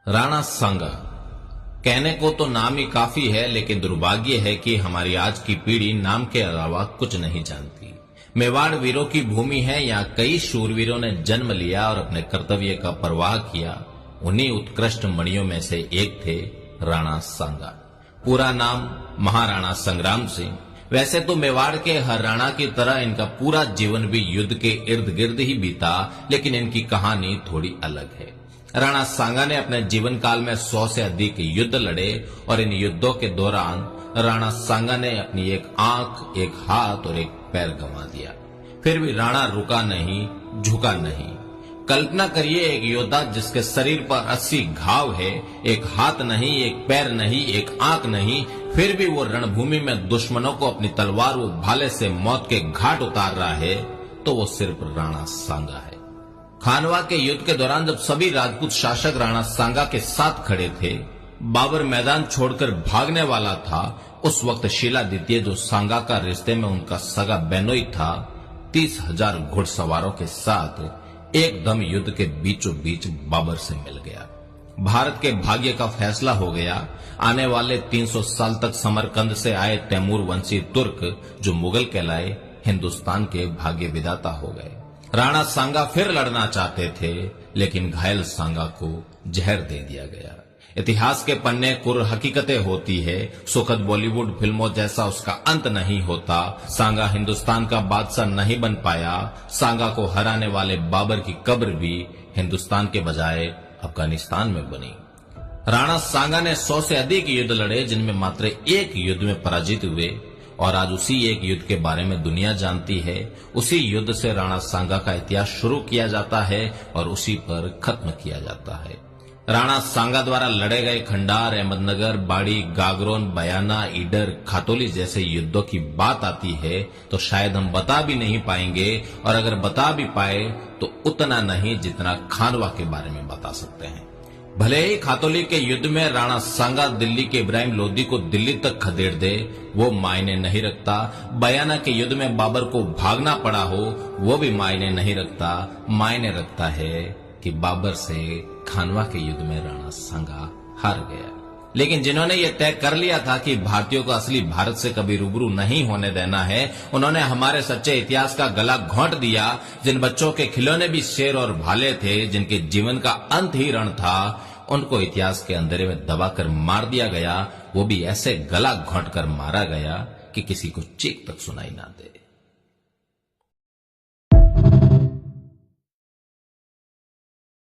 राणा सांगा। कहने को तो नाम ही काफी है, लेकिन दुर्भाग्य है कि हमारी आज की पीढ़ी नाम के अलावा कुछ नहीं जानती। मेवाड़ वीरों की भूमि है, यहाँ कई शूरवीरों ने जन्म लिया और अपने कर्तव्य का परवाह किया। उन्हीं उत्कृष्ट मणियों में से एक थे राणा सांगा। पूरा नाम महाराणा संग्राम सिंह। वैसे तो मेवाड़ के हर राणा की तरह इनका पूरा जीवन भी युद्ध के इर्द गिर्द ही बीता, लेकिन इनकी कहानी थोड़ी अलग है। राणा सांगा ने अपने जीवन काल में 100 से अधिक युद्ध लड़े और इन युद्धों के दौरान राणा सांगा ने अपनी एक आंख, एक हाथ और एक पैर गंवा दिया। फिर भी राणा रुका नहीं, झुका नहीं। कल्पना करिए, एक योद्धा जिसके शरीर पर 80 घाव है, एक हाथ नहीं, एक पैर नहीं, एक आंख नहीं, फिर भी वो रणभूमि में दुश्मनों को अपनी तलवार व भाले से मौत के घाट उतार रहा है, तो वो सिर्फ राणा सांगा है। खानवा के युद्ध के दौरान जब सभी राजपूत शासक राणा सांगा के साथ खड़े थे, बाबर मैदान छोड़कर भागने वाला था, उस वक्त शीला द्वितीय, जो सांगा का रिश्ते में उनका सगा बेनोई था, 30,000 घुड़सवारों के साथ एकदम युद्ध के बीचों बीच बाबर से मिल गया। भारत के भाग्य का फैसला हो गया। आने वाले 300 साल तक समरकंद से आए तैमूर वंशी तुर्क, जो मुगल कहलाए, हिंदुस्तान के भाग्य विधाता हो गए। राणा सांगा फिर लड़ना चाहते थे, लेकिन घायल सांगा को जहर दे दिया गया। इतिहास के पन्ने कुर हकीकतें होती है, सुखद बॉलीवुड फिल्मों जैसा उसका अंत नहीं होता। सांगा हिंदुस्तान का बादशाह नहीं बन पाया। सांगा को हराने वाले बाबर की कब्र भी हिंदुस्तान के बजाय अफगानिस्तान में बनी। राणा सांगा ने 100 से अधिक युद्ध लड़े, जिनमें मात्र एक युद्ध में पराजित हुए, और आज उसी एक युद्ध के बारे में दुनिया जानती है। उसी युद्ध से राणा सांगा का इतिहास शुरू किया जाता है और उसी पर खत्म किया जाता है। राणा सांगा द्वारा लड़े गए खंडार, अहमदनगर, बाड़ी, गागरोन, बयाना, ईडर, खातोली जैसे युद्धों की बात आती है तो शायद हम बता भी नहीं पाएंगे, और अगर बता भी पाए तो उतना नहीं जितना खानवा के बारे में बता सकते हैं। भले ही खातोली के युद्ध में राणा सांगा दिल्ली के इब्राहिम लोदी को दिल्ली तक खदेड़ दे, वो मायने नहीं रखता। बयाना के युद्ध में बाबर को भागना पड़ा हो, वो भी मायने नहीं रखता। मायने रखता है कि बाबर से खानवा के युद्ध में राणा सांगा हार गया। लेकिन जिन्होंने ये तय कर लिया था कि भारतीयों को असली भारत से कभी रूबरू नहीं होने देना है, उन्होंने हमारे सच्चे इतिहास का गला घोंट दिया। जिन बच्चों के खिलौने भी शेर और भाले थे, जिनके जीवन का अंत ही रण था, उनको इतिहास के अंधेरे में दबाकर मार दिया गया। वो भी ऐसे गला घोंट कर मारा गया कि किसी को चीख तक सुनाई ना दे।